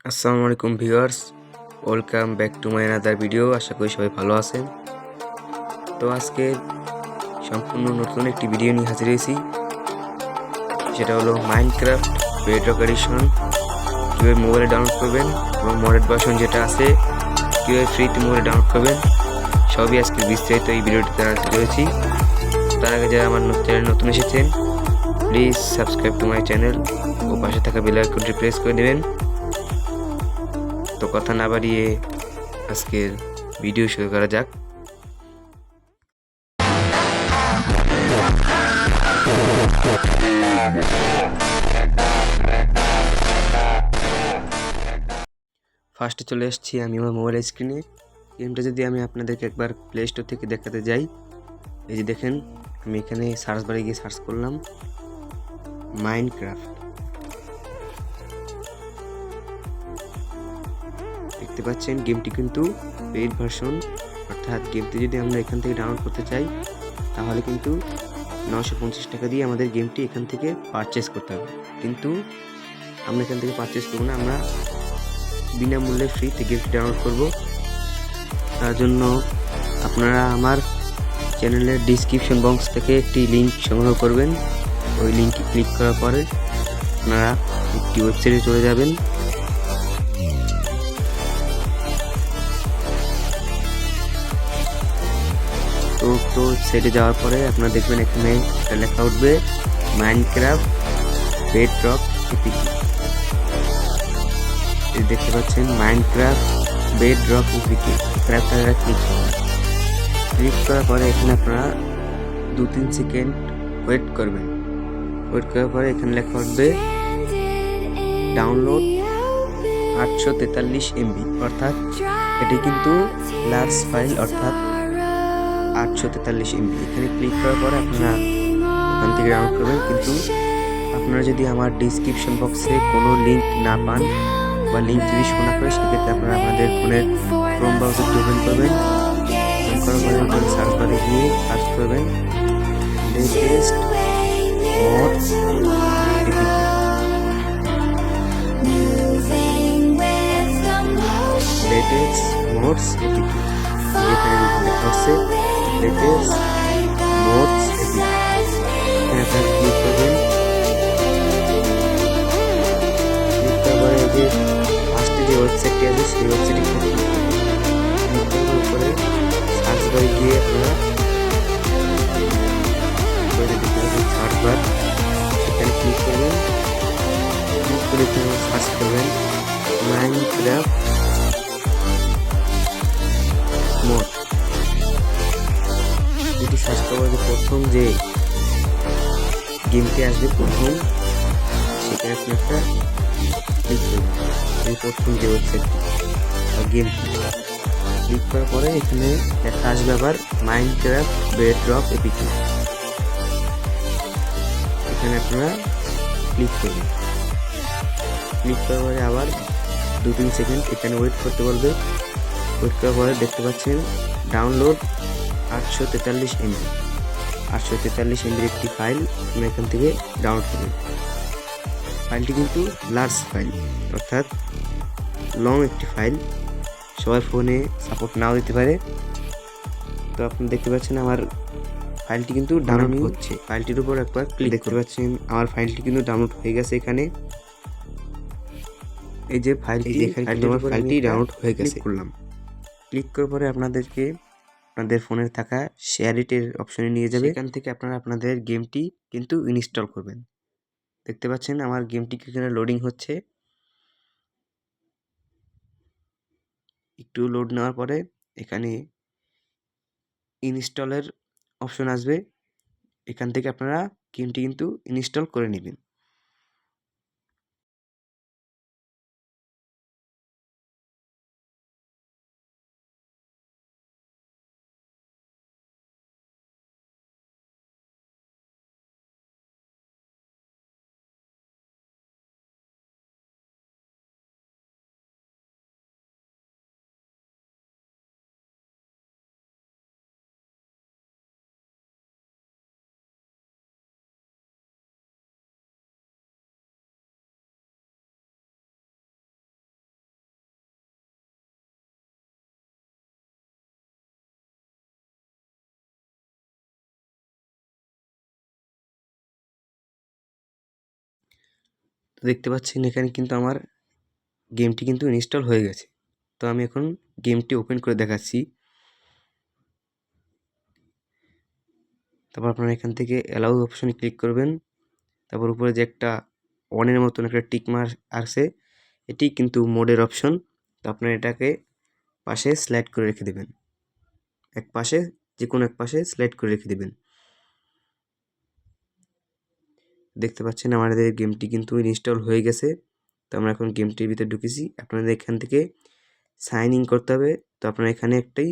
আসসালামু আলাইকুম viewers, welcome back to my another video. আশা করি সবাই ভালো আছেন। তো আজকে সম্পূর্ণ নতুন একটি ভিডিও নিয়ে হাজির হয়েছি, সেটা হলো মাইনক্রাফট বেডরক এডিশন কীভাবে মোবাইলে ডাউনলোড করবেন এবং মডেড ভার্সন যেটা আছে কীভাবে ফ্রিতে মোবাইলে ডাউনলোড করবেন, সবই আজকে বিস্তারিত এই ভিডিওটিতে হাজির হয়েছি। তার আগে যারা আমার চ্যানেল নতুন এসেছেন, please subscribe to my channel ও পাশে থাকা বেল আইকনটি প্রেস করে দেবেন। তো কথা না বাড়িয়ে আজকের ভিডিও শুরু করা যাক। ফার্স্টে চলে এসেছি আমি আমার মোবাইল স্ক্রিনে। গেমটা যদি আমি আপনাদেরকে একবার প্লে স্টোর থেকে দেখাতে যাই, এই যে দেখেন আমি এখানে সার্চ বারে গিয়ে সার্চ করলাম মাইনক্রাফট। দেখতে পাচ্ছেন গেমটি কিন্তু পেইড ভার্সন, অর্থাৎ গেমটি যদি আমরা এখান থেকে ডাউনলোড করতে চাই তাহলে কিন্তু 950 টাকা দিয়ে আমাদের গেমটি এখান থেকে পারচেস করতে হবে। কিন্তু আমরা এখান থেকে পারচেস করবো না, আমরা বিনামূল্যে ফ্রিতে গেমটি ডাউনলোড করব। তার জন্য আপনারা আমার চ্যানেলের ডিসক্রিপশন বক্স থেকে একটি লিঙ্ক সংগ্রহ করবেন। ওই লিঙ্কে ক্লিক করার পরে আপনারা একটি ওয়েবসাইটে চলে যাবেন। তো ওয়েবসাইটে যাওয়ার পরে আপনারা দেখবেন এখানে একটা লেখা উঠবে মাইনক্রাফট বেডরক এপিকে। দেখতে পাচ্ছেন মাইনক্রাফট বেডরক এপিকে, এখানে আপনারা ক্লিক করার পরে এখানে আপনারা 2-3 সেকেন্ড ওয়েট করবেন। ওয়েট করার পরে এখানে লেখা উঠবে ডাউনলোড 843 MB, অর্থাৎ এটি কিন্তু লার্জ ফাইল, অর্থাৎ 843 MB। এখানে ক্লিক করার পরে আপনারা এখান থেকে ডাউনলোড করবেন। কিন্তু আপনারা যদি আমার ডিসক্রিপশন বক্সে কোনো লিঙ্ক না পান বা লিঙ্ক যদি শো না করে, সেক্ষেত্রে আপনারা আপনাদের ফোনের ক্রোম ব্রাউজারটি ওপেন করবেন। ওপেন করার পরে আপনারা সার্চ বারে গিয়ে সার্চ করবেন latest modes APK. Latest modes APK, যেখানে লেখা হচ্ছে লেটেস্ট মোডস এপিকে। এখানে আপনারা ক্লিক করবেন। ক্লিক করার পরে যে ফার্স্টে যে ওয়েবসাইটটি আছে সেই ওয়েবসাইটে ক্লিক করার পরে সার্চ বারে গিয়ে আপনারা সার্চ বার, সেখানে ক্লিক করবেন। ক্লিক করে সার্চ করবেন মাইনক্রাফট মোড। এটি সার্চ করার যে প্রথম যে গেমটি আসবে প্রথম, সেখানে আপনি একটা ক্লিক করবেন। এই প্রথম যে ওয়েবসাইটটি বা গেমটি ক্লিক করার পরে এখানে লেখা আসবে আবার মাইনক্রাফট বেডরক এপিকে। এখানে আপনারা ক্লিক করবেন। ক্লিক করার পরে আবার 2-3 সেকেন্ড এখানে ওয়েট করতে বলবে। ওয়েট করার পরে দেখতে পাচ্ছেন ডাউনলোড 843 MB। 843 MBর একটি ফাইল আপনারা এখান থেকে ডাউনলোড করবেন। ফাইলটি কিন্তু লার্জ ফাইল, অর্থাৎ লং একটি ফাইল, সবার ফোনে সাপোর্ট নাও দিতে পারে। তো আপনি দেখতে পাচ্ছেন আমার ফাইলটি কিন্তু ডাউনলোড হচ্ছে। ফাইলটির উপর একবার ক্লিক দেখতে পাচ্ছেন আমার ফাইলটি কিন্তু ডাউনলোড হয়ে গেছে। এখানে এই যে ফাইলটি, আমার ফাইলটি ডাউনলোড হয়ে গেছে। করলাম ক্লিক করার পরে আপনাদেরকে আপনাদের ফোনের থাকা শেয়ার ইটের অপশনে নিয়ে যাবে। এখান থেকে আপনারা আপনাদের গেমটি কিন্তু ইনস্টল করবেন। দেখতে পাচ্ছেন আমার গেমটি এখানে লোডিং হচ্ছে। একটু লোড নেওয়ার পরে এখানে ইনস্টলের অপশন আসবে। এখান থেকে আপনারা গেমটি কিন্তু ইনস্টল করে নেবেন। দেখতে পাচ্ছেন এখানে কিন্তু আমার গেমটি কিন্তু ইনস্টল হয়ে গেছে। তো আমি এখন গেমটি ওপেন করে দেখাচ্ছি। তারপর আপনারা এখান থেকে অ্যালাউ অপশনে ক্লিক করবেন। তারপর উপরে যে একটা অনের মতন একটা টিক মার্ক আসছে, এটি কিন্তু মোডের অপশন। তো আপনারা এটাকে পাশে স্লাইড করে রেখে দেবেন, এক পাশে, যে কোনো এক পাশে স্লাইড করে রেখে দেবেন। দেখতে পাচ্ছেন আমাদের গেমটি কিন্তু ইনস্টল হয়ে গেছে। তো আমরা এখন গেমটির ভিতরে ঢুকেছি। আপনাদের এখান থেকে সাইন ইন করতে হবে। তো আপনারা এখানে একটাই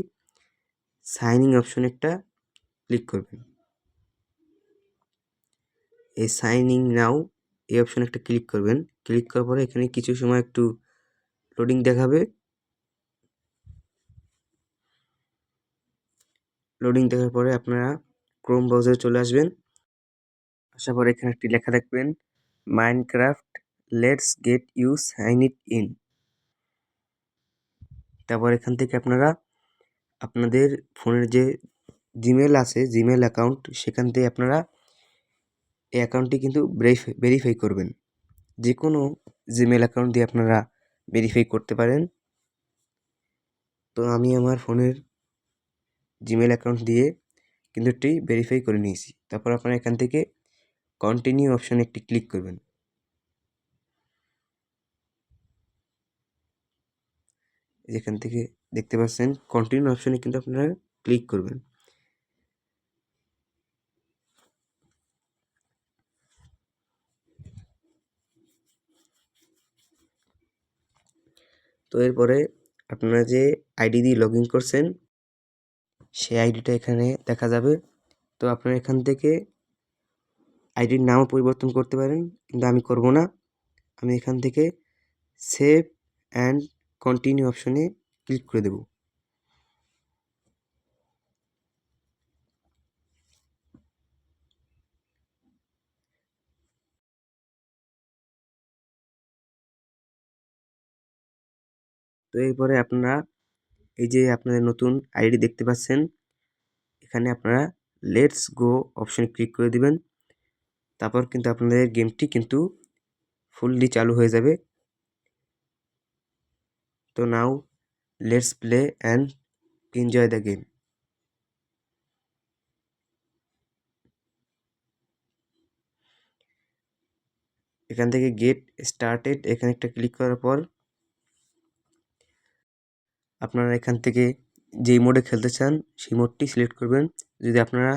সাইন ইন অপশন একটা ক্লিক করবেন। এই সাইন ইন নাও এই অপশনে একটা ক্লিক করবেন। ক্লিক করার পরে এখানে কিছু সময় একটু লোডিং দেখাবে। লোডিং দেখার পরে আপনারা ক্রোম ব্রাউজারে চলে আসবেন। আসার পরে এখানে একটি লেখা দেখবেন, Minecraft let's get you sign it in. তারপর এখান থেকে আপনারা আপনাদের ফোনের যে জিমেল আছে, জিমেল অ্যাকাউন্ট, সেখান থেকে আপনারা এই অ্যাকাউন্টটি কিন্তু ভেরিফাই করবেন। যে কোনো জিমেল অ্যাকাউন্ট দিয়ে আপনারা ভেরিফাই করতে পারেন। তো আমি আমার ফোনের জিমেল অ্যাকাউন্ট দিয়ে কিন্তু এটি ভেরিফাই করে নিয়েছি। তারপর আপনারা এখান থেকে কন্টিনিউ অপশানে একটি ক্লিক করবেন। যেখান থেকে দেখতে পাচ্ছেন কন্টিনিউ অপশানে কিন্তু আপনারা ক্লিক করবেন। তো এরপরে আপনারা যে আইডি দিয়ে লগ ইন করছেন সেই আইডিটা এখানে দেখা যাবে। তো আপনারা এখান থেকে আইডির নামও পরিবর্তন করতে পারেন, কিন্তু আমি করব না। আমি এখান থেকে সেভ অ্যান্ড কন্টিনিউ অপশনে ক্লিক করে দেব। তো এরপরে আপনারা এই যে আপনাদের নতুন আইডি দেখতে পাচ্ছেন, এখানে আপনারা লেটস গো অপশনে ক্লিক করে দিবেন। তারপর কিন্তু আপনাদের গেমটি কিন্তু ফুললি চালু হয়ে যাবে। তো now let's play and enjoy the game. এখান থেকে গেট স্টার্টেড এখানে একটা ক্লিক করার পর আপনারা এখান থেকে যেই মোডে খেলতে চান সেই মোডটি সিলেক্ট করবেন। যদি আপনারা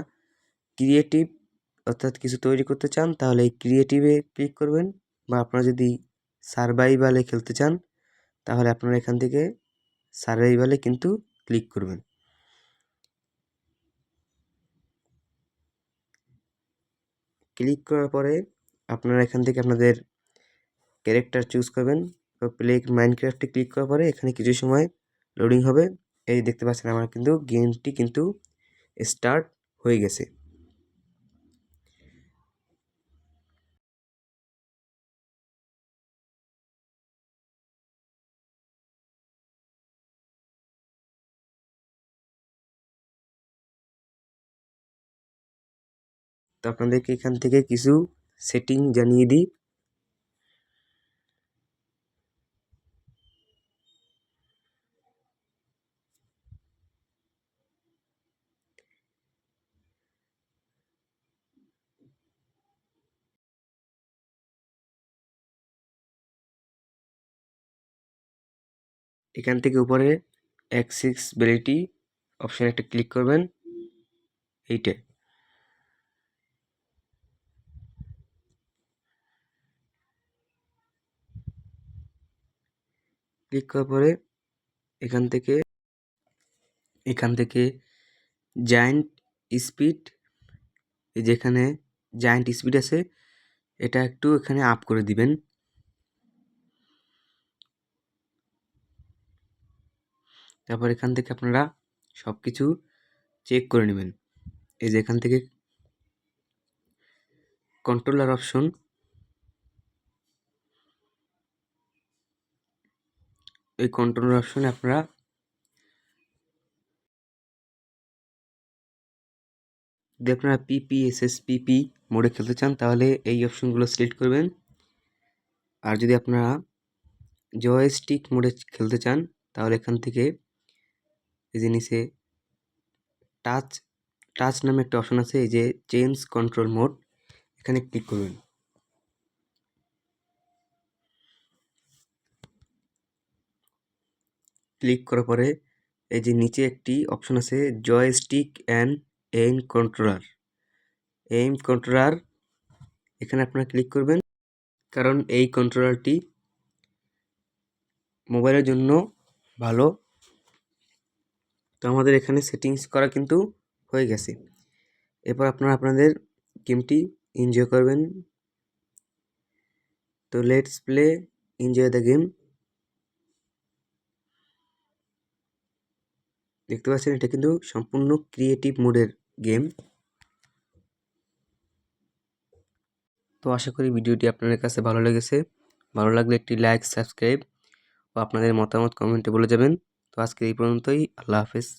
ক্রিয়েটিভ অর্থাৎ কিছু তৈরি করতে চান তাহলে এই ক্রিয়েটিভে ক্লিক করবেন, বা আপনারা যদি সার্ভাইভালে খেলতে চান তাহলে আপনারা এখান থেকে সার্ভাইভালে কিন্তু ক্লিক করবেন। ক্লিক করার পরে আপনারা এখান থেকে আপনাদের ক্যারেক্টার চুজ করবেন। প্লে মাইনক্রাফটে ক্লিক করার পরে এখানে কিছু সময় লোডিং হবে। এই দেখতে পাচ্ছেন আমার কিন্তু গেমটি কিন্তু স্টার্ট হয়ে গেছে। তো আপনাদেরকে এখান থেকে কিছু সেটিং জানিয়ে দিই। এখান থেকে উপরে অ্যাক্সেসিবিলিটি অপশানে একটা ক্লিক করবেন। এইটা ক্লিক করার পরে এখান থেকে জায়ান্ট স্পিড, যেখানে জায়ান্ট স্পিড আছে এটা একটু এখানে আপ করে দিবেন। তারপর এখান থেকে আপনারা সব কিছু চেক করে নেবেন। এই যে এখান থেকে কন্ট্রোলার অপশন, এই কন্ট্রোলার অপশনে আপনারা যদি আপনারা পিপিএসএসপিপি মোডে খেলতে চান তাহলে এই অপশনগুলো সিলেক্ট করবেন। আর যদি আপনারা জয়স্টিক মোডে খেলতে চান তাহলে এখান থেকে এই যে নিচে টাচ নামে একটা অপশন আছে, এই যে চেঞ্জ কন্ট্রোল মোড, এখানে ক্লিক করবেন। ক্লিক করার পরে এই যে নিচে একটি অপশন আছে জয়স্টিক অ্যান্ড এইম কন্ট্রোলার, এখানে আপনারা ক্লিক করবেন, কারণ এই কন্ট্রোলারটি মোবাইলের জন্য ভালো। তো আমাদের এখানে সেটিংস করা কিন্তু হয়ে গেছে। এরপর আপনারা আপনাদের গেমটি এনজয় করবেন। তো let's play, enjoy the game. দেখতে পাচ্ছেন এটা কিন্তু সম্পূর্ণ ক্রিয়েটিভ মোডের গেম। তো আশা করি ভিডিওটি আপনাদের কাছে ভালো লেগেছে। ভালো লাগলে একটি লাইক, সাবস্ক্রাইব ও আপনাদের মতামত কমেন্টে বলে যাবেন। তো আজকে এই পর্যন্তই। আল্লাহ হাফেজ।